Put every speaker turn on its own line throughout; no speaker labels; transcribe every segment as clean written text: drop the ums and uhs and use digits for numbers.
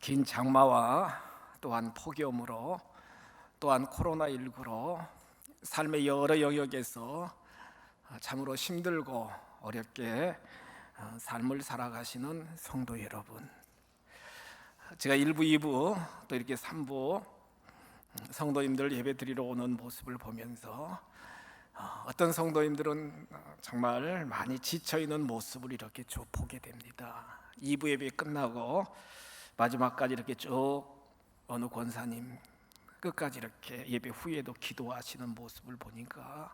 긴 장마와 또한 폭염으로 또한 코로나19로 삶의 여러 영역에서 참으로 힘들고 어렵게 삶을 살아가시는 성도 여러분, 제가 1부, 2부 또 이렇게 3부 성도님들 예배 드리러 오는 모습을 보면서 어떤 성도님들은 정말 많이 지쳐있는 모습을 이렇게 쭉 보게 됩니다. 2부 예배 끝나고 마지막까지 이렇게 쭉 어느 권사님 끝까지 이렇게 예배 후에도 기도하시는 모습을 보니까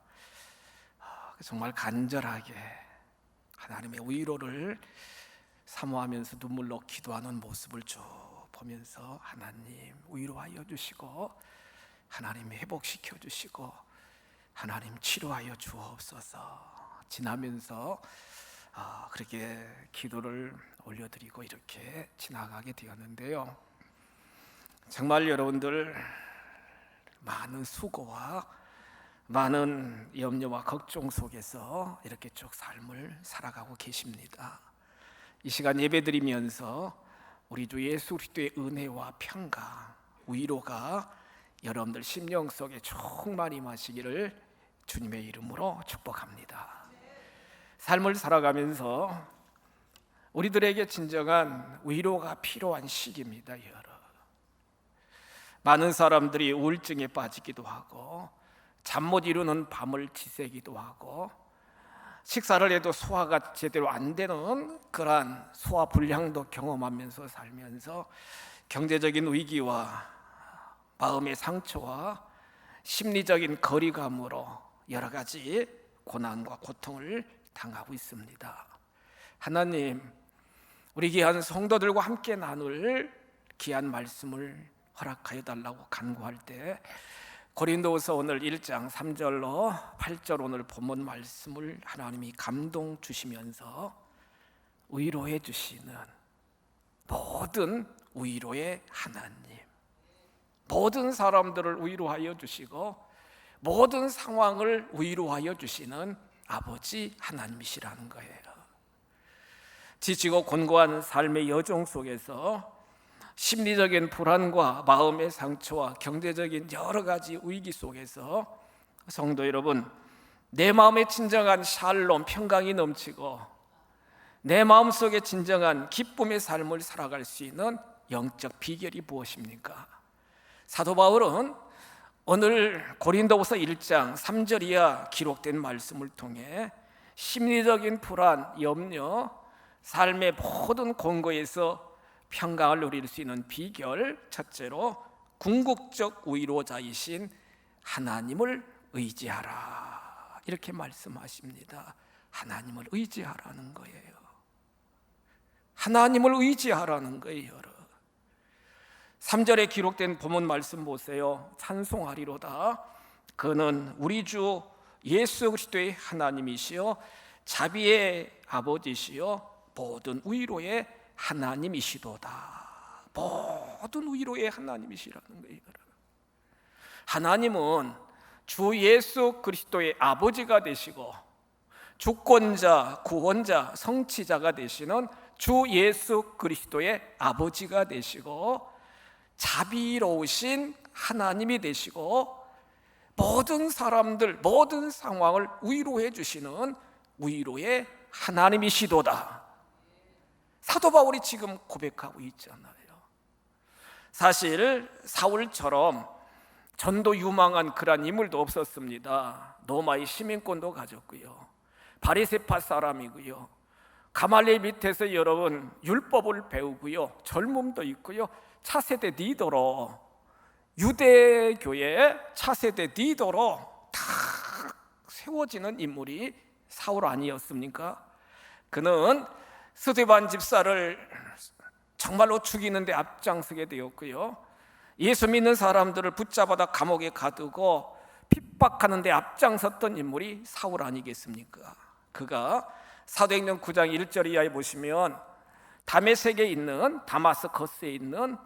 정말 간절하게 하나님의 위로를 사모하면서 눈물로 기도하는 모습을 쭉 보면서 하나님 위로하여 주시고 하나님 회복시켜 주시고 하나님 치료하여 주옵소서 지나면서 그렇게 기도를 올려드리고 이렇게 지나가게 되었는데요. 정말 여러분들 많은 수고와 많은 염려와 걱정 속에서 이렇게 쭉 삶을 살아가고 계십니다. 이 시간 예배드리면서 우리 주 예수 그리스도의 은혜와 평강, 위로가 여러분들 심령 속에 충만히 임하시기를 주님의 이름으로 축복합니다. 삶을 살아가면서 우리들에게 진정한 위로가 필요한 시기입니다. 많은 사람들이 우울증에 빠지기도 하고 잠 못 이루는 밤을 지새기도 하고 식사를 해도 소화가 제대로 안 되는 그러한 소화 불량도 경험하면서 살면서 경제적인 위기와 마음의 상처와 심리적인 거리감으로 여러 가지 고난과 고통을 당하고 있습니다. 하나님, 우리 귀한 성도들과 함께 나눌 귀한 말씀을 허락하여 달라고 간구할 때 고린도후서 오늘 1장 3절로 8절 오늘 본문 말씀을 하나님이 감동 주시면서 위로해 주시는 모든 위로의 하나님, 모든 사람들을 위로하여 주시고 모든 상황을 위로하여 주시는 아버지 하나님이시라는 거예요. 지치고 곤고한 삶의 여정 속에서 심리적인 불안과 마음의 상처와 경제적인 여러 가지 위기 속에서 성도 여러분, 내 마음에 진정한 샬롬 평강이 넘치고 내 마음속에 진정한 기쁨의 삶을 살아갈 수 있는 영적 비결이 무엇입니까? 사도 바울은 오늘 고린도후서 1장 3절 이하 기록된 말씀을 통해 심리적인 불안, 염려, 삶의 모든 공고에서 평강을 누릴 수 있는 비결, 첫째로 궁극적 위로자이신 하나님을 의지하라 이렇게 말씀하십니다. 하나님을 의지하라는 거예요. 하나님을 의지하라는 거예요. 3절에 기록된 본문 말씀 보세요. 찬송하리로다. 그는 우리 주 예수 그리스도의 하나님이시요 자비의 아버지시요 모든 위로의 하나님이시도다. 모든 위로의 하나님이시라는 거예요. 하나님은 주 예수 그리스도의 아버지가 되시고 주권자, 구원자, 성취자가 되시는 주 예수 그리스도의 아버지가 되시고 자비로우신 하나님이 되시고 모든 사람들, 모든 상황을 위로해 주시는 위로의 하나님이시도다. 사도 바울이 지금 고백하고 있잖아요. 사실 사울처럼 전도 유망한 그런 인물도 없었습니다. 로마의 시민권도 가졌고요, 바리새파 사람이고요, 가말리엘 밑에서 여러분 율법을 배우고요, 젊음도 있고요, 차세대 리더로 유대교의 차세대 리더로 다 세워지는 인물이 사울 아니었습니까? 그는 스데반 집사를 정말로 죽이는 데 앞장서게 되었고요, 예수 믿는 사람들을 붙잡아다 감옥에 가두고 핍박하는 데 앞장섰던 인물이 사울 아니겠습니까? 그가 사도행전 9장 1절 이하에 보시면 다메섹에 있는 다마스커스에 있는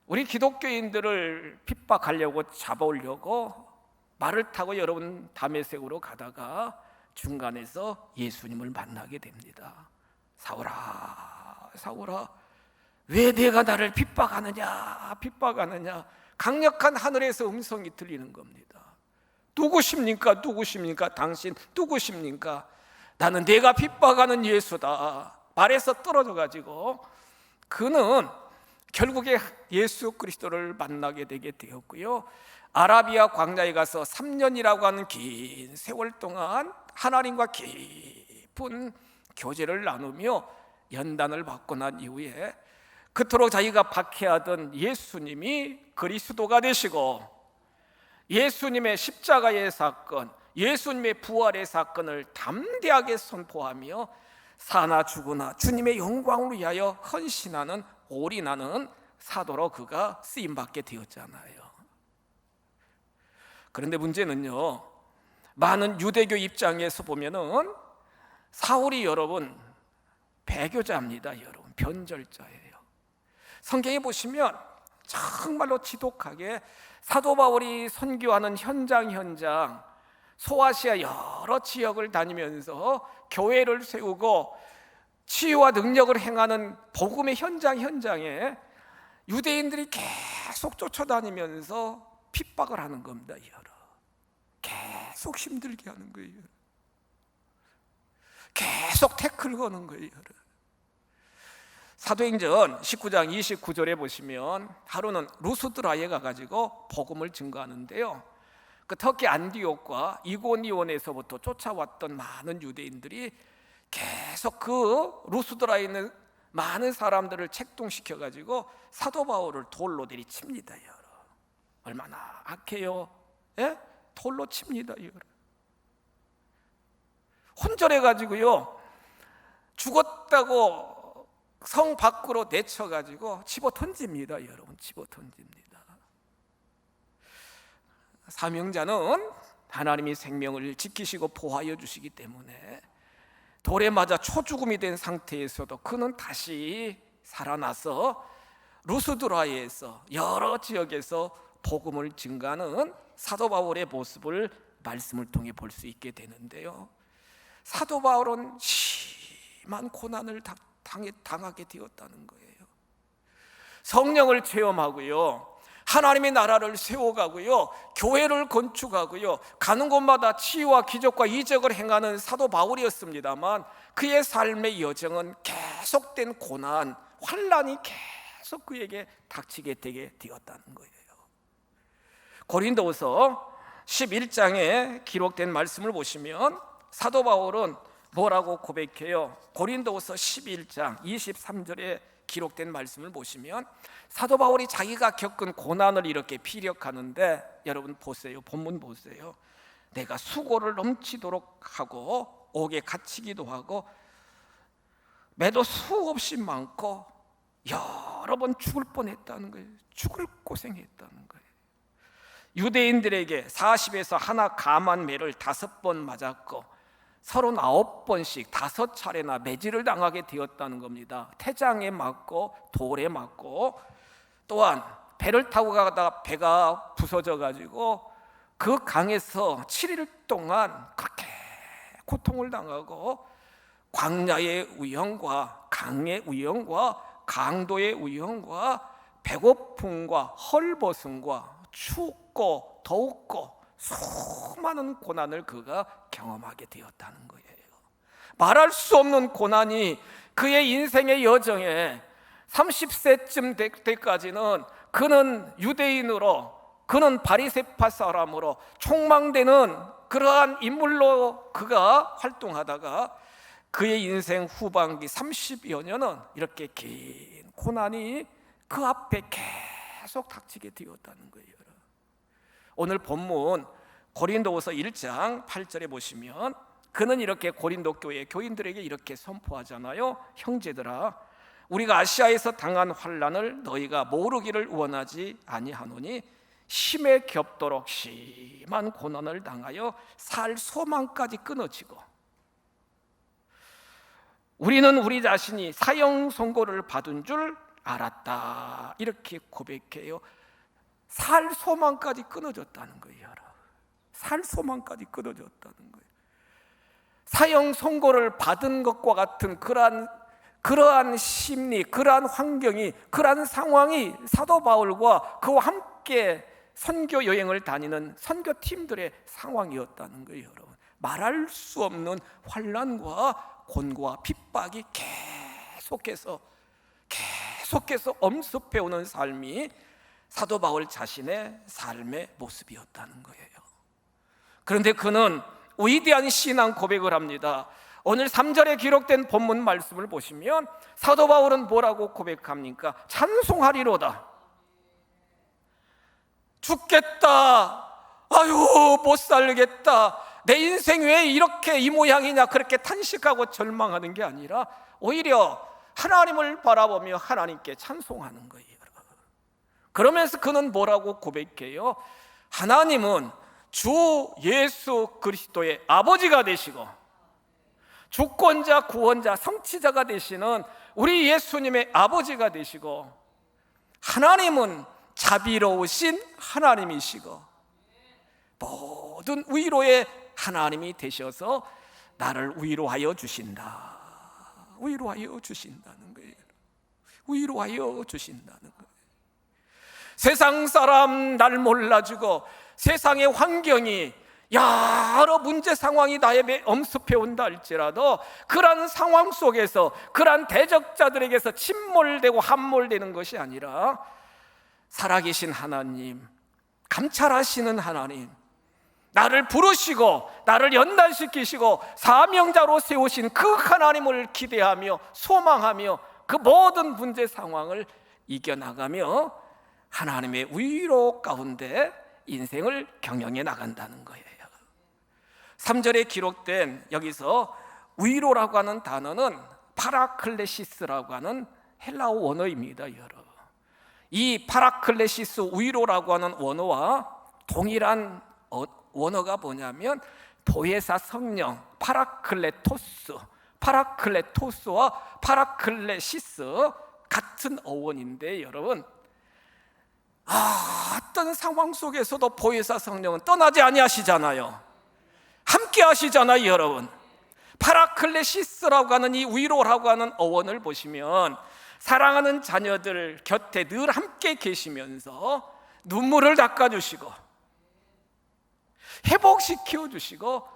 우리 기독교인들을 핍박하려고 잡아오려고 말을 타고 여러분 다메섹으로 가다가 중간에서 예수님을 만나게 됩니다. 사울아, 사울아, 왜 내가 나를 핍박하느냐, 핍박하느냐. 강력한 하늘에서 음성이 들리는 겁니다. 누구십니까? 누구십니까? 당신 누구십니까? 나는 내가 핍박하는 예수다. 말에서 떨어져 가지고 그는 결국에 예수 그리스도를 만나게 되게 되었고요, 아라비아 광야에 가서 3년이라고 하는 긴 세월 동안 하나님과 깊은 교제를 나누며 연단을 받고 난 이후에 그토록 자기가 박해하던 예수님이 그리스도가 되시고 예수님의 십자가의 사건, 예수님의 부활의 사건을 담대하게 선포하며 사나 죽으나 주님의 영광을 위하여 헌신하는, 올인하는 사도로 그가 쓰임받게 되었잖아요. 그런데 문제는요, 많은 유대교 입장에서 보면은 사울이 여러분 배교자입니다. 여러분 변절자예요. 성경에 보시면 정말로 지독하게 사도 바울이 선교하는 현장 소아시아 여러 지역을 다니면서 교회를 세우고 치유와 능력을 행하는 복음의 현장에 유대인들이 계속 쫓아다니면서 핍박을 하는 겁니다. 계속 힘들게 하는 거예요. 계속 태클 거는 거예요. 사도행전 19장 29절에 보시면 하루는 루스드라에 가가지고 복음을 증거하는데요, 그 터키 안디옥과 이고니온에서부터 쫓아왔던 많은 유대인들이 계속 그 루스드라에 있는 많은 사람들을 책동시켜가지고 사도 바울을 돌로 내리칩니다. 얼마나 악해요. 예? 돌로 칩니다. 혼절해가지고요, 죽었다고 성 밖으로 내쳐가지고 집어 던집니다. 여러분 집어 던집니다. 사명자는 하나님이 생명을 지키시고 보호하여 주시기 때문에 돌에 맞아 초죽음이 된 상태에서도 그는 다시 살아나서 루스드라에서 여러 지역에서 복음을 증가하는 사도 바울의 모습을 말씀을 통해 볼 수 있게 되는데요, 사도 바울은 심한 고난을 당하게 되었다는 거예요. 성령을 체험하고요, 하나님의 나라를 세워가고요, 교회를 건축하고요, 가는 곳마다 치유와 기적과 이적을 행하는 사도 바울이었습니다만 그의 삶의 여정은 계속된 고난, 환난이 계속 그에게 닥치게 되게 되었다는 거예요. 고린도후서 11장에 기록된 말씀을 보시면 사도 바울은 뭐라고 고백해요? 고린도후서 11장 23절에 기록된 말씀을 보시면 사도 바울이 자기가 겪은 고난을 이렇게 피력하는데, 여러분 보세요. 본문 보세요. 내가 수고를 넘치도록 하고 옥에 갇히기도 하고 매도 수없이 많고 여러 번 죽을 뻔했다는 거예요. 죽을 고생했다는 거예요. 유대인들에게 40에서 하나 감한 매를 5번 맞았고 39번씩 5차례나 매질을 당하게 되었다는 겁니다. 태장에 맞고 돌에 맞고, 또한 배를 타고 가다가 배가 부서져 가지고 그 강에서 7일 동안 그렇게 고통을 당하고 광야의 위험과 강의 위험과 강도의 위험과 배고픔과 헐벗음과 춥고 더웠고 수많은 고난을 그가 경험하게 되었다는 거예요. 말할 수 없는 고난이 그의 인생의 여정에 30세쯤 될 때까지는 그는 유대인으로, 그는 바리새파 사람으로 촉망되는 그러한 인물로 그가 활동하다가 그의 인생 후반기 30여 년은 이렇게 긴 고난이 그 앞에 계속 닥치게 되었다는 거예요. 오늘 본문 고린도후서 1장 8절에 보시면 그는 이렇게 고린도 교회 교인들에게 이렇게 선포하잖아요. 형제들아, 우리가 아시아에서 당한 환난을 너희가 모르기를 원하지 아니하노니 심에 겹도록 심한 고난을 당하여 살 소망까지 끊어지고 우리는 우리 자신이 사형 선고를 받은 줄 알았다. 이렇게 고백해요. 살 소망까지 끊어졌다는 거예요. 살 소망까지 끊어졌다는 거예요. 사형 선고를 받은 것과 같은 그러한 그러한 심리, 그러한 환경이, 그러한 상황이 사도 바울과 그와 함께 선교 여행을 다니는 선교팀들의 상황이었다는 거예요. 여러분, 말할 수 없는 환난과 곤고와 핍박이 계속해서 엄습해오는 삶이 사도 바울 자신의 삶의 모습이었다는 거예요. 그런데 그는 위대한 신앙 고백을 합니다. 오늘 3절에 기록된 본문 말씀을 보시면 사도 바울은 뭐라고 고백합니까? 찬송하리로다. 죽겠다, 아유 못 살겠다, 내 인생 왜 이렇게 이 모양이냐, 그렇게 탄식하고 절망하는 게 아니라 오히려 하나님을 바라보며 하나님께 찬송하는 거예요. 그러면서 그는 뭐라고 고백해요? 하나님은 주 예수 그리스도의 아버지가 되시고 주권자, 구원자, 성취자가 되시는 우리 예수님의 아버지가 되시고, 하나님은 자비로우신 하나님이시고 모든 위로의 하나님이 되셔서 나를 위로하여 주신다. 위로하여 주신다는 거예요. 위로하여 주신다는 거예요. 세상 사람 날 몰라주고 세상의 환경이 여러 문제 상황이 나에게 엄습해 온다 할지라도 그러한 상황 속에서 그러한 대적자들에게서 침몰되고 함몰되는 것이 아니라 살아계신 하나님, 감찰하시는 하나님, 나를 부르시고 나를 연단시키시고 사명자로 세우신 그 하나님을 기대하며 소망하며 그 모든 문제 상황을 이겨나가며 하나님의 위로 가운데 인생을 경영해 나간다는 거예요. 3절에 기록된 여기서 위로라고 하는 단어는 파라클레시스라고 하는 헬라어 원어입니다. 여러분, 이 파라클레시스, 위로라고 하는 원어와 동일한 원어가 뭐냐면 보혜사 성령 파라클레토스와 파라클레시스 같은 어원인데, 여러분, 어떤 상황 속에서도 보혜사 성령은 떠나지 아니하시잖아요. 함께 하시잖아요. 여러분, 파라클레시스라고 하는 이 위로라고 하는 어원을 보시면 사랑하는 자녀들 곁에 늘 함께 계시면서 눈물을 닦아주시고 회복시켜 주시고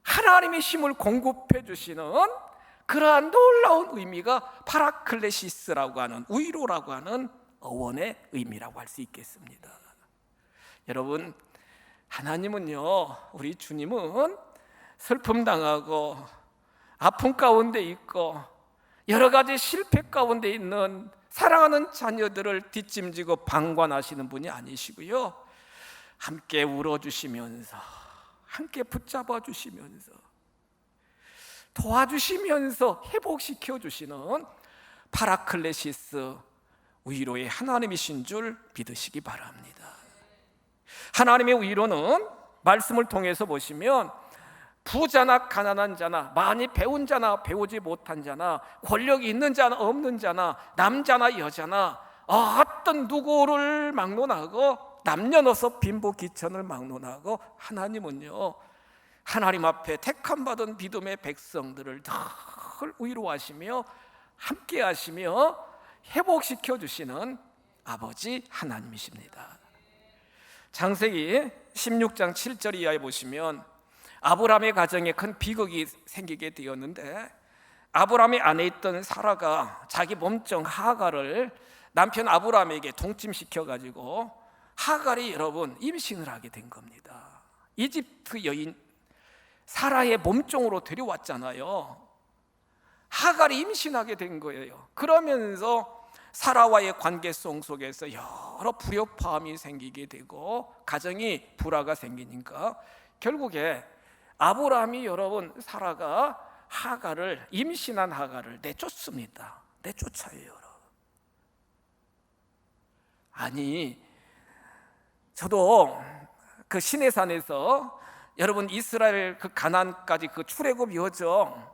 하나님의 힘을 공급해 주시는 그러한 놀라운 의미가 파라클레시스라고 하는, 위로라고 하는 어원의 의미라고 할 수 있겠습니다. 여러분, 하나님은요, 우리 주님은 슬픔 당하고 아픔 가운데 있고 여러 가지 실패 가운데 있는 사랑하는 자녀들을 뒷짐지고 방관하시는 분이 아니시고요, 함께 울어주시면서 함께 붙잡아 주시면서 도와주시면서 회복시켜 주시는 파라클레시스, 위로의 하나님이신 줄 믿으시기 바랍니다. 하나님의 위로는 말씀을 통해서 보시면 부자나 가난한 자나 많이 배운 자나 배우지 못한 자나 권력이 있는 자나 없는 자나 남자나 여자나 어떤 누구를 막론하고 남녀노소 빈부귀천을 막론하고 하나님은요, 하나님 앞에 택함받은 믿음의 백성들을 늘 위로하시며 함께 하시며 회복시켜 주시는 아버지 하나님이십니다. 창세기 16장 7절 이하에 보시면 아브라함의 가정에 큰 비극이 생기게 되었는데, 아브라함의 아내 있던 사라가 자기 몸종 하갈을 남편 아브라함에게 동침시켜가지고 하갈이, 여러분, 임신을 하게 된 겁니다. 이집트 여인 사라의 몸종으로 데려왔잖아요. 하갈이 임신하게 된 거예요. 그러면서 사라와의 관계성 속에서 여러 불협화음이 생기게 되고 가정이 불화가 생기니까 결국에 아브라함이, 여러분, 사라가 하갈을, 임신한 하갈을 내쫓습니다. 내쫓아요, 여러분. 아니, 저도 그 시내산에서, 여러분, 이스라엘 그 가나안까지 그 출애굽 여정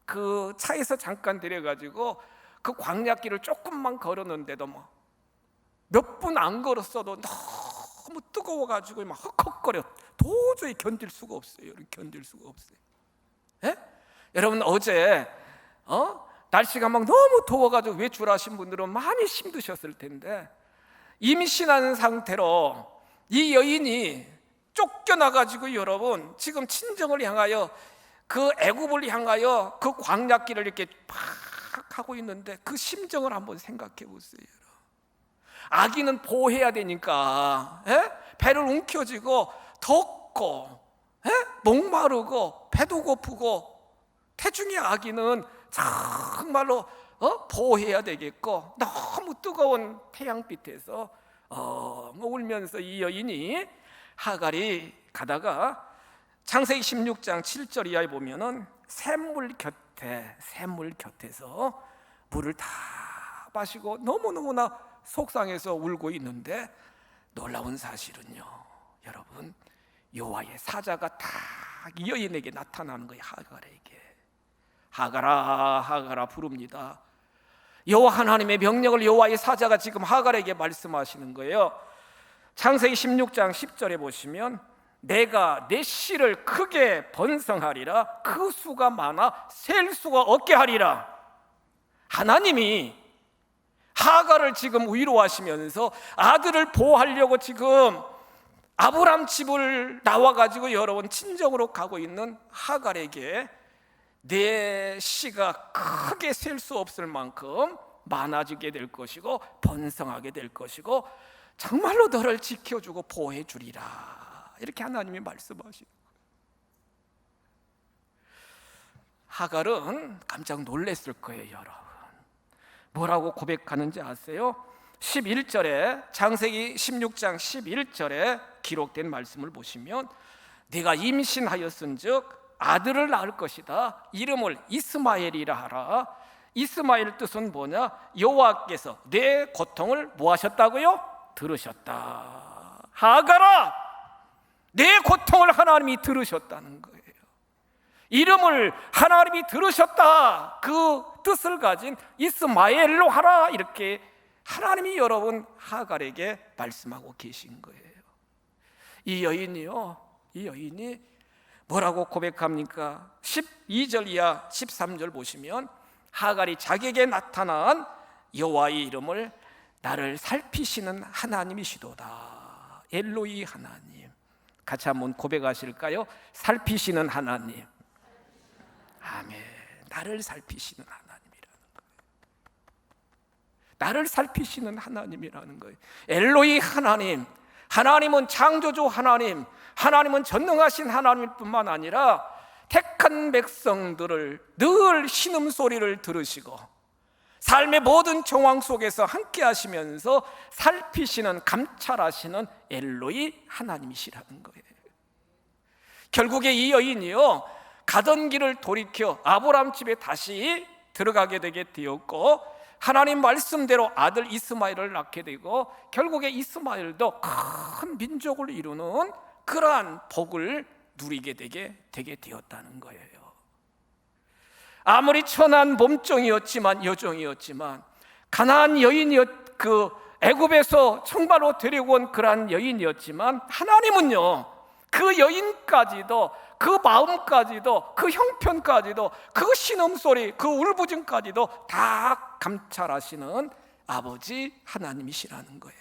그 차에서 잠깐 데려가지고 그 광야길을 조금만 걸었는데도 몇 분 안 걸었어도 너무 뜨거워가지고 막 헉헉거려. 도저히 견딜 수가 없어요. 견딜 수가 없어요. 예? 여러분, 어제 날씨가 막 너무 더워가지고 외출하신 분들은 많이 힘드셨을 텐데, 임신한 상태로 이 여인이 쫓겨나가지고 여러분 지금 친정을 향하여, 그 애굽을 향하여 그 광야길을 이렇게 팍 하고 있는데, 그 심정을 한번 생각해 보세요. 아기는 보호해야 되니까 배를 움켜쥐고 덥고 목마르고 배도 고프고, 태중의 아기는 정말로 보호해야 되겠고, 너무 뜨거운 태양빛에서 울면서 이 여인이, 하갈이 가다가 창세기 16장 7절 이하에 보면은 샘물 곁에서 물을 다 마시고 너무너무나 속상해서 울고 있는데, 놀라운 사실은요, 여러분, 여호와의 사자가 딱 이 여인에게 나타나는 거예요. 하갈에게. 하갈아, 하갈아 부릅니다. 여호와 하나님의 명령을 여호와의 사자가 지금 하갈에게 말씀하시는 거예요. 창세기 16장 10절에 보시면, 내가 내 씨를 크게 번성하리라, 그 수가 많아 셀 수가 없게 하리라. 하나님이 하갈을 지금 위로하시면서 아들을 보호하려고 지금 아브람 집을 나와가지고 여러분 친정으로 가고 있는 하갈에게 내 씨가 크게 셀 수 없을 만큼 많아지게 될 것이고 번성하게 될 것이고 정말로 너를 지켜주고 보호해 주리라, 이렇게 하나님이 말씀하시는 거예요. 하갈은 깜짝 놀랐을 거예요. 여러분, 뭐라고 고백하는지 아세요? 11절에, 창세기 16장 11절에 기록된 말씀을 보시면, 네가 임신하였은즉 아들을 낳을 것이다. 이름을 이스마엘이라 하라. 이스마엘 뜻은 뭐냐? 여호와께서 내 고통을 뭐 하셨다고요? 들으셨다. 하갈아, 내 고통을 하나님이 들으셨다는 거예요. 이름을 하나님이 들으셨다, 그 뜻을 가진 이스마엘로 하라, 이렇게 하나님이 여러분 하갈에게 말씀하고 계신 거예요. 이 여인이 뭐라고 고백합니까? 12절 이하 13절 보시면, 하갈이 자기에게 나타난 여호와의 이름을 나를 살피시는 하나님이시도다. 엘로이 하나님. 같이 한번 고백하실까요? 살피시는 하나님. 아멘. 나를 살피시는 하나님이라는 거예요. 나를 살피시는 하나님이라는 거예요. 엘로이 하나님. 하나님은 창조주 하나님, 하나님은 전능하신 하나님일 뿐만 아니라 택한 백성들을 늘 신음소리를 들으시고 삶의 모든 정황 속에서 함께 하시면서 살피시는, 감찰하시는 엘로이 하나님이시라는 거예요. 결국에 이 여인이요, 가던 길을 돌이켜 아브람 집에 다시 들어가게 되게 되었고, 하나님 말씀대로 아들 이스마엘을 낳게 되고, 결국에 이스마엘도 큰 민족을 이루는 그러한 복을 누리게 되게 되었다는 거예요. 아무리 천한 몸종이었지만, 여종이었지만, 가나안 여인이었, 그 애굽에서 청바로 데리고 온 그러한 여인이었지만, 하나님은요, 그 여인까지도, 그 마음까지도, 그 형편까지도, 그 신음소리, 그 울부짖까지도 다 감찰하시는 아버지 하나님이시라는 거예요.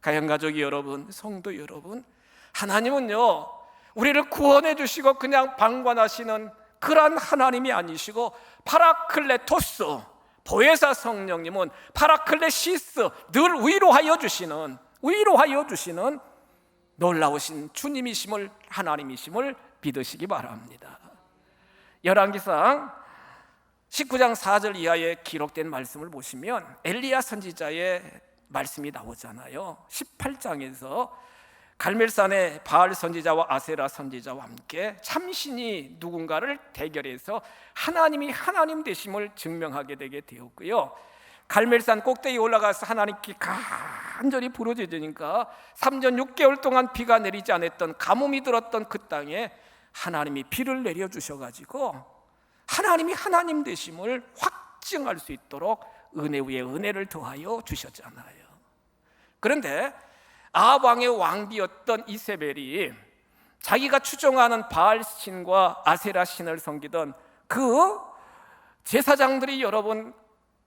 가양가족 여러분, 성도 여러분, 하나님은요, 우리를 구원해 주시고 그냥 방관하시는 그러한 하나님이 아니시고, 파라클레토스, 보혜사 성령님은 파라클레시스, 늘 위로하여 주시는 놀라우신 주님이심을, 하나님이심을 믿으시기 바랍니다. 열왕기상 19장 4절 이하에 기록된 말씀을 보시면 엘리야 선지자의 말씀이 나오잖아요. 18장에서 갈멜산의 바알 선지자와 아세라 선지자와 함께 참신이 누군가를 대결해서 하나님이 하나님 되심을 증명하게 되게 되었고요. 갈멜산 꼭대기에 올라가서 하나님께 간절히 부르짖으니까 3년 6개월 동안 비가 내리지 않았던, 가뭄이 들었던 그 땅에 하나님이 비를 내려주셔가지고 하나님이 하나님 되심을 확증할 수 있도록 은혜 위에 은혜를 더하여 주셨잖아요. 그런데 아합 왕의 왕비였던 이세벨이 자기가 추종하는 바알 신과 아세라 신을 섬기던 그 제사장들이 여러분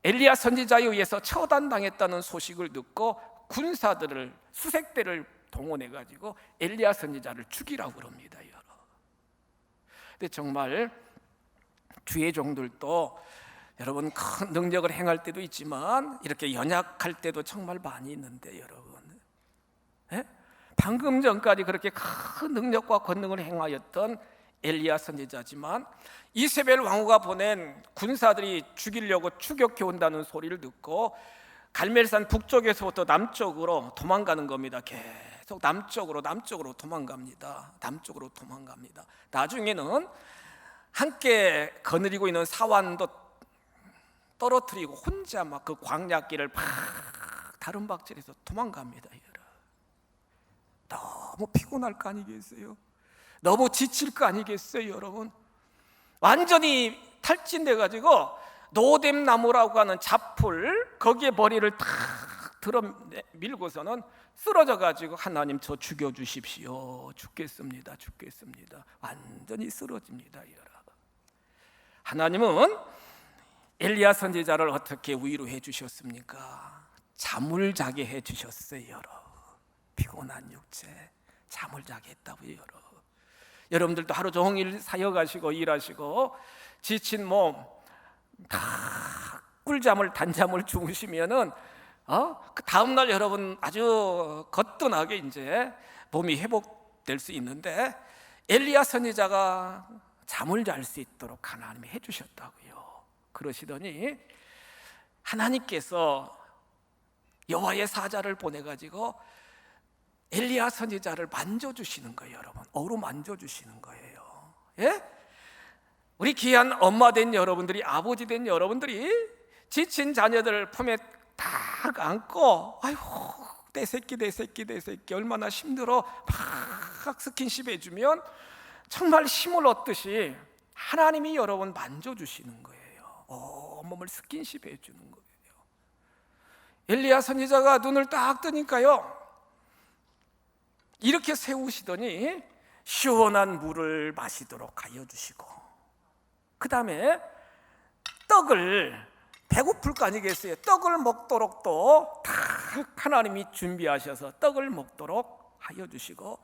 엘리야 선지자에 의해서 처단당했다는 소식을 듣고 군사들을 수색대를 동원해 가지고 엘리야 선지자를 죽이라고 그럽니다. 근데 정말 주의 종들도 여러분 큰 능력을 행할 때도 있지만 이렇게 연약할 때도 정말 많이 있는데 여러분, 방금 전까지 그렇게 큰 능력과 권능을 행하였던 엘리야 선지자지만 이세벨 왕후가 보낸 군사들이 죽이려고 추격해 온다는 소리를 듣고 갈멜산 북쪽에서부터 남쪽으로 도망가는 겁니다. 계속 남쪽으로 도망갑니다. 남쪽으로 도망갑니다. 나중에는 함께 거느리고 있는 사환도 떨어뜨리고 혼자 막 그 광야길을 막 다른 박질해서 도망갑니다. 너무 피곤할 거 아니겠어요? 너무 지칠 거 아니겠어요, 여러분? 완전히 탈진돼 가지고 노뎀 나무라고 하는 잡풀 거기에 머리를 탁 들어 밀고서는 쓰러져 가지고 하나님 저 죽여 주십시오. 죽겠습니다. 완전히 쓰러집니다, 여러분. 하나님은 엘리야 선지자를 어떻게 위로해 주셨습니까? 잠을 자게 해 주셨어요, 여러분. 피곤한 육체 잠을 자게 했다고요, 여러분. 여러분들도 하루 종일 사역하시고 일하시고 지친 몸 다 꿀잠을 단잠을 주무시면은 그 다음 날 여러분 아주 거뜬하게 이제 몸이 회복될 수 있는데 엘리야 선지자가 잠을 잘 수 있도록 하나님이 해주셨다고요. 그러시더니 하나님께서 여호와의 사자를 보내 가지고 엘리야 선지자를 만져주시는 거예요, 여러분. 어루만져주시는 거예요. 예? 우리 귀한 엄마 된 여러분들이, 아버지 된 여러분들이 지친 자녀들을 품에 딱 안고 아이고 내 새끼 얼마나 힘들어 막 스킨십 해주면 정말 힘을 얻듯이 하나님이 여러분 만져주시는 거예요. 온몸을 스킨십 해주는 거예요. 엘리야 선지자가 눈을 딱 뜨니까요 이렇게 세우시더니 시원한 물을 마시도록 하여 주시고 그 다음에 떡을, 배고플 거 아니겠어요? 떡을 먹도록 또 다 하나님이 준비하셔서 떡을 먹도록 하여 주시고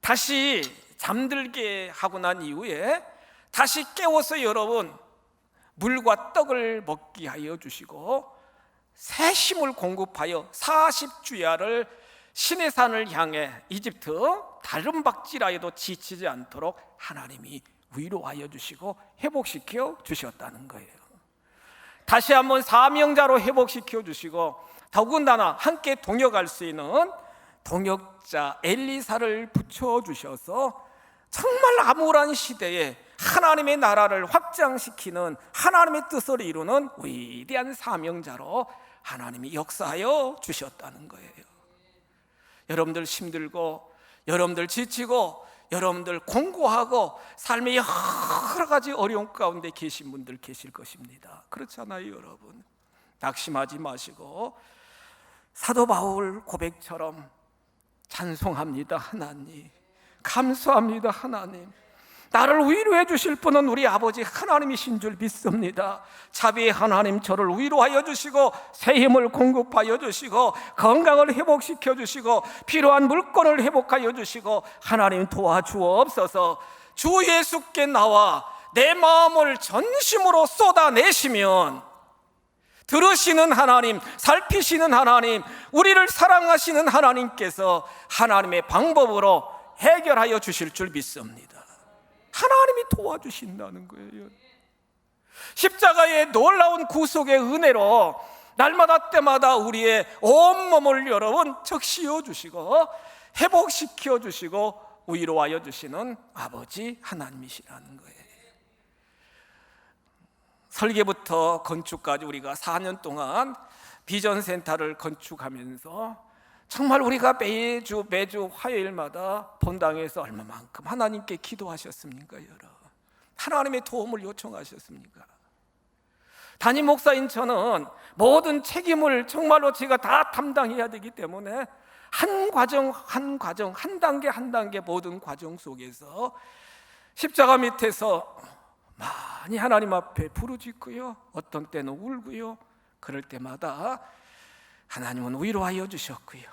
다시 잠들게 하고 난 이후에 다시 깨워서 여러분 물과 떡을 먹게 하여 주시고 새 힘을 공급하여 40주야를 신의 산을 향해 이집트 다른 박질하여도 지치지 않도록 하나님이 위로하여 주시고 회복시켜 주셨다는 거예요. 다시 한번 사명자로 회복시켜 주시고 더군다나 함께 동역할 수 있는 동역자 엘리사를 붙여주셔서 정말 암울한 시대에 하나님의 나라를 확장시키는 하나님의 뜻을 이루는 위대한 사명자로 하나님이 역사하여 주셨다는 거예요. 여러분들 힘들고 여러분들 지치고 여러분들 공고하고 삶의 여러 가지 어려움 가운데 계신 분들 계실 것입니다. 그렇잖아요, 여러분. 낙심하지 마시고 사도 바울 고백처럼 찬송합니다, 하나님. 감사합니다, 하나님. 나를 위로해 주실 분은 우리 아버지 하나님이신 줄 믿습니다. 자비의 하나님 저를 위로하여 주시고 새 힘을 공급하여 주시고 건강을 회복시켜 주시고 필요한 물건을 회복하여 주시고 하나님 도와주옵소서. 주 예수께 나와 내 마음을 전심으로 쏟아내시면 들으시는 하나님, 살피시는 하나님, 우리를 사랑하시는 하나님께서 하나님의 방법으로 해결하여 주실 줄 믿습니다. 하나님이 도와주신다는 거예요. 십자가의 놀라운 구속의 은혜로 날마다 때마다 우리의 온몸을 여러분 적시어 주시고 회복시켜 주시고 위로하여 주시는 아버지 하나님이시라는 거예요. 설계부터 건축까지 우리가 4년 동안 비전센터를 건축하면서 정말 우리가 매주 화요일마다 본당에서 얼마만큼 하나님께 기도하셨습니까, 여러분? 하나님의 도움을 요청하셨습니까? 담임 목사인 저는 모든 책임을 정말로 제가 다 담당해야 되기 때문에 한 과정 한 과정, 한 단계 한 단계 모든 과정 속에서 십자가 밑에서 많이 하나님 앞에 부르짖고요, 어떤 때는 울고요. 그럴 때마다 하나님은 위로하여 주셨고요,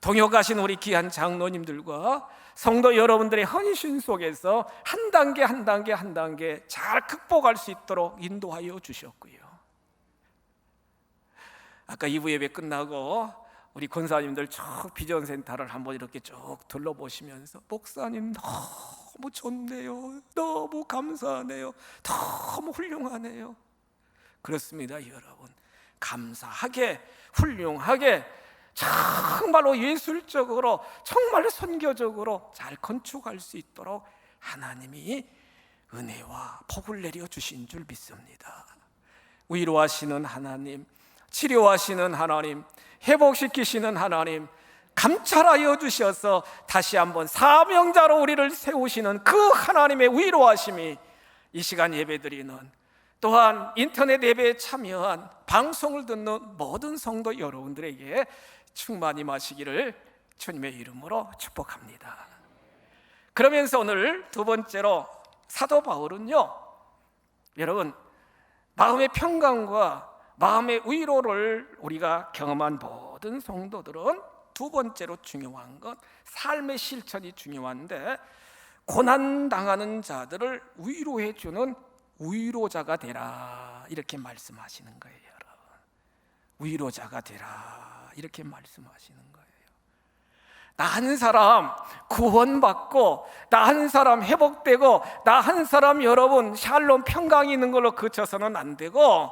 동역 가신 우리 귀한 장로님들과 성도 여러분들의 헌신 속에서 한 단계 한 단계 한 단계 잘 극복할 수 있도록 인도하여 주셨고요. 아까 2부 예배 끝나고 우리 권사님들 쭉 비전센터를 한번 이렇게 쭉 둘러보시면서 목사님 너무 좋네요, 너무 감사하네요, 너무 훌륭하네요. 그렇습니다 여러분. 감사하게, 훌륭하게, 정말로 예술적으로, 정말로 선교적으로 잘 건축할 수 있도록 하나님이 은혜와 복을 내려주신 줄 믿습니다. 위로하시는 하나님, 치료하시는 하나님, 회복시키시는 하나님, 감찰하여 주셔서 다시 한번 사명자로 우리를 세우시는 그 하나님의 위로하심이 이 시간 예배드리는, 또한 인터넷 예배에 참여한, 방송을 듣는 모든 성도 여러분들에게 충만히 마시기를 주님의 이름으로 축복합니다. 그러면서 오늘 두 번째로 사도 바울은요, 여러분, 마음의 평강과 마음의 위로를 우리가 경험한 모든 성도들은 두 번째로 중요한 건 삶의 실천이 중요한데, 고난당하는 자들을 위로해 주는 위로자가 되라, 이렇게 말씀하시는 거예요. 여러분, 위로자가 되라, 이렇게 말씀하시는 거예요. 나 한 사람 구원받고, 나 한 사람 회복되고, 나 한 사람 여러분 샬롬 평강이 있는 걸로 그쳐서는 안 되고,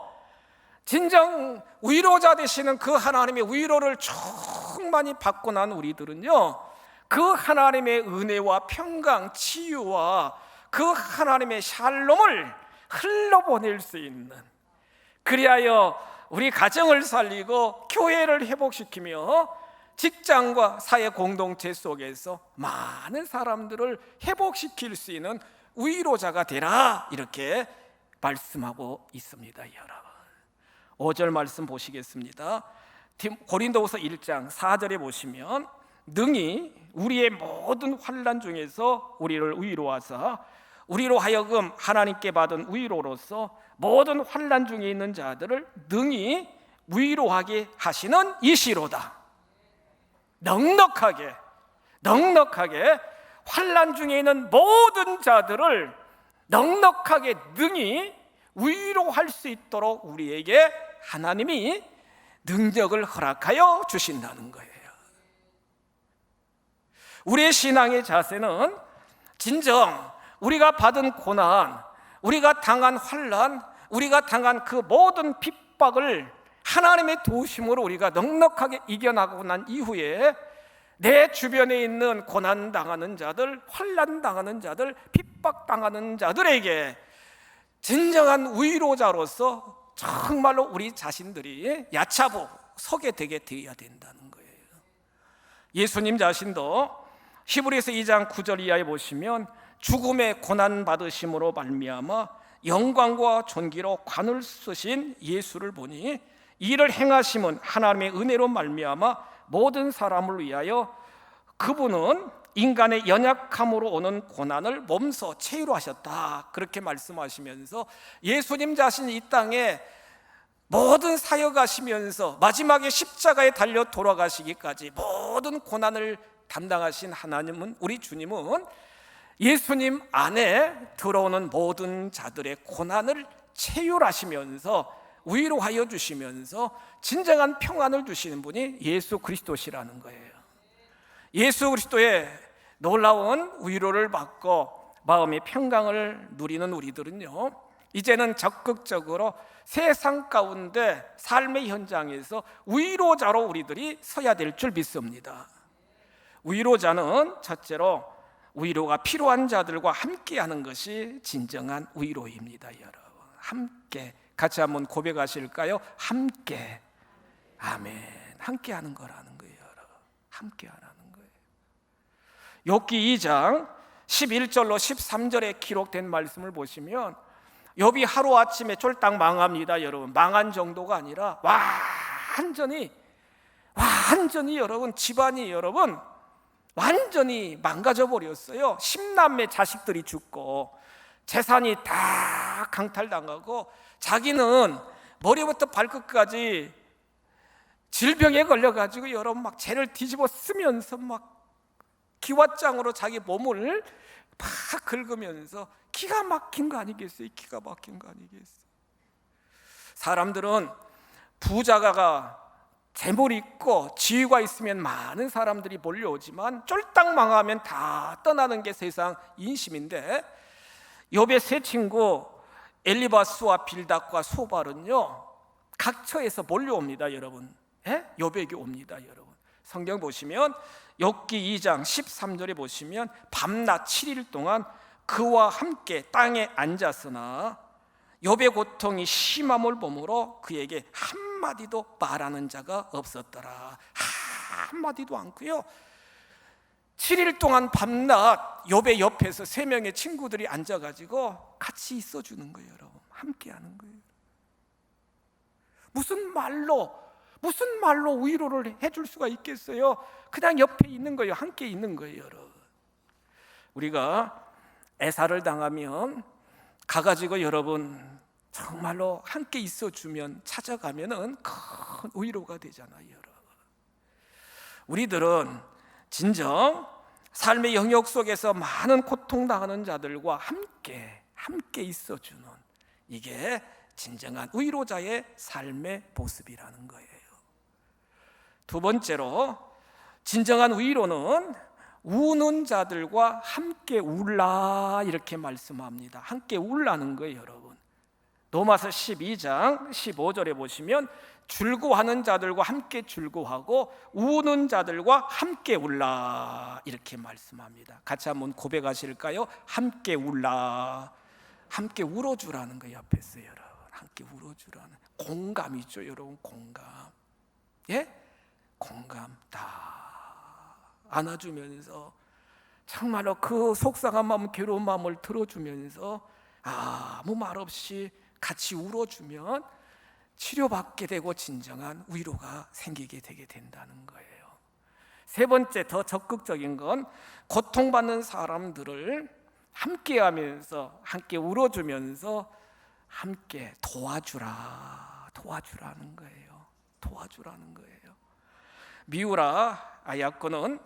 진정 위로자 되시는 그 하나님의 위로를 충만히 받고 난 우리들은요, 그 하나님의 은혜와 평강, 치유와 그 하나님의 샬롬을 흘러보낼 수 있는, 그리하여 우리 가정을 살리고 교회를 회복시키며 직장과 사회 공동체 속에서 많은 사람들을 회복시킬 수 있는 위로자가 되라, 이렇게 말씀하고 있습니다. 여러분, 5절 말씀 보시겠습니다. 고린도후서 1장 4절에 보시면, 능히 우리의 모든 환난 중에서 우리를 위로하사 우리로 하여금 하나님께 받은 위로로서 모든 환난 중에 있는 자들을 능히 위로하게 하시는 이시로다. 넉넉하게 환난 중에 있는 모든 자들을 넉넉하게 능히 위로할 수 있도록 우리에게 하나님이 능력을 허락하여 주신다는 거예요. 우리의 신앙의 자세는 진정 우리가 받은 고난, 우리가 당한 환난, 우리가 당한 그 모든 핍박을 하나님의 도우심으로 우리가 넉넉하게 이겨나가고 난 이후에 내 주변에 있는 고난당하는 자들, 환난당하는 자들, 핍박당하는 자들에게 진정한 위로자로서 정말로 우리 자신들이 야차고 서게 되게 되어야 된다는 거예요. 예수님 자신도 히브리서 2장 9절 이하에 보시면, 죽음의 고난 받으심으로 말미암아 영광과 존귀로 관을 쓰신 예수를 보니 이를 행하심은 하나님의 은혜로 말미암아 모든 사람을 위하여 그분은 인간의 연약함으로 오는 고난을 몸소 체유로 하셨다, 그렇게 말씀하시면서 예수님 자신이 이 땅에 모든 사역하시면서 마지막에 십자가에 달려 돌아가시기까지 모든 고난을 담당하신 하나님은, 우리 주님은 예수님 안에 들어오는 모든 자들의 고난을 체휼하시면서 위로하여 주시면서 진정한 평안을 주시는 분이 예수 그리스도시라는 거예요. 예수 그리스도의 놀라운 위로를 받고 마음의 평강을 누리는 우리들은요, 이제는 적극적으로 세상 가운데 삶의 현장에서 위로자로 우리들이 서야 될 줄 믿습니다. 위로자는 첫째로 위로가 필요한 자들과 함께하는 것이 진정한 위로입니다. 여러분, 함께 같이 한번 고백하실까요? 함께. 아멘. 함께하는 거라는 거예요. 여러분, 함께하라는 거예요. 욥기 2장 11절로 13절에 기록된 말씀을 보시면, 욥이 하루아침에 쫄딱 망합니다. 여러분, 망한 정도가 아니라 완전히 여러분, 집안이 여러분 완전히 망가져 버렸어요. 10남매 자식들이 죽고 재산이 다 강탈당하고 자기는 머리부터 발끝까지 질병에 걸려가지고 여러분 막 죄를 뒤집어 쓰면서 막 기왓장으로 자기 몸을 막 긁으면서 기가 막힌 거 아니겠어요? 기가 막힌 거 아니겠어요? 사람들은 부자가 재물이 있고 지위가 있으면 많은 사람들이 몰려오지만 쫄딱 망하면 다 떠나는 게 세상 인심인데, 욥의 세 친구 엘리바스와 빌닷과 소발은요 각처에서 몰려옵니다. 여러분, 욥에게 옵니다. 여러분, 성경 보시면 욥기 2장 13절에 보시면 밤낮 7일 동안 그와 함께 땅에 앉았으나 욥의 고통이 심함을 보므로 그에게 한마디도 말하는 자가 없었더라. 한마디도 않고요, 7일 동안 밤낮 욥의 옆에서 3명의 친구들이 앉아가지고 같이 있어주는 거예요. 여러분, 함께 하는 거예요. 무슨 말로 위로를 해줄 수가 있겠어요? 그냥 옆에 있는 거예요. 함께 있는 거예요. 여러분, 우리가 애사를 당하면 가가지고 여러분 정말로 함께 있어주면, 찾아가면은 큰 위로가 되잖아요. 여러분, 우리들은 진정 삶의 영역 속에서 많은 고통당하는 자들과 함께 있어주는, 이게 진정한 위로자의 삶의 모습이라는 거예요. 두 번째로, 진정한 위로는 우는 자들과 함께 울라, 이렇게 말씀합니다. 함께 울라는 거예요. 여러분, 로마서 12장 15절에 보시면 즐거워하는 자들과 함께 즐거워하고 우는 자들과 함께 울라, 이렇게 말씀합니다. 같이 한번 고백하실까요? 함께 울라. 함께 울어주라는 거예요. 옆에서 여러분, 함께 울어주라는, 공감이죠. 여러분, 공감. 예? 공감 다 안아주면서 정말로 그 속상한 마음, 괴로운 마음을 들어주면서 아무 말 없이 같이 울어주면 치료받게 되고 진정한 위로가 생기게 되게 된다는 거예요. 세 번째, 더 적극적인 건 고통받는 사람들을 함께하면서, 함께 울어주면서 함께 도와주라는 거예요. 도와주라는 거예요. 미우라 아야코는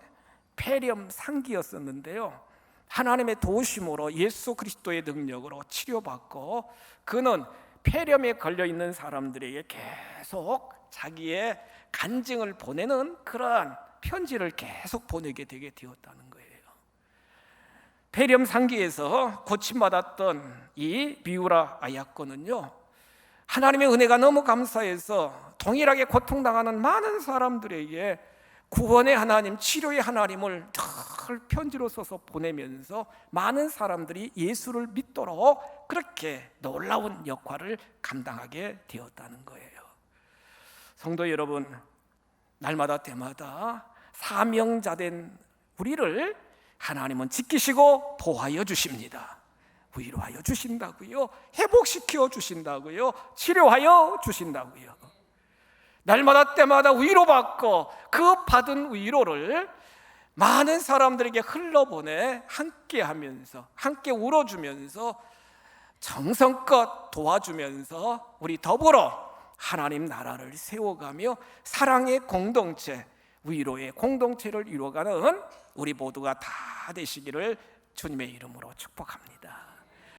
폐렴 상기였었는데요, 하나님의 도우심으로 예수 그리스도의 능력으로 치료받고 그는 폐렴에 걸려있는 사람들에게 계속 자기의 간증을 보내는 그러한 편지를 계속 보내게 되게 되었다는 거예요. 폐렴 상기에서 고침받았던 이 미우라 아야코는요, 하나님의 은혜가 너무 감사해서 동일하게 고통당하는 많은 사람들에게 구원의 하나님, 치료의 하나님을 늘 편지로 써서 보내면서 많은 사람들이 예수를 믿도록 그렇게 놀라운 역할을 감당하게 되었다는 거예요. 성도 여러분, 날마다 때마다 사명자된 우리를 하나님은 지키시고 보호하여 주십니다. 위로하여 주신다고요, 회복시켜 주신다고요, 치료하여 주신다고요. 날마다 때마다 위로받고 그 받은 위로를 많은 사람들에게 흘러보내 함께하면서, 함께 울어주면서, 정성껏 도와주면서 우리 더불어 하나님 나라를 세워가며 사랑의 공동체, 위로의 공동체를 이루어가는 우리 모두가 다 되시기를 주님의 이름으로 축복합니다.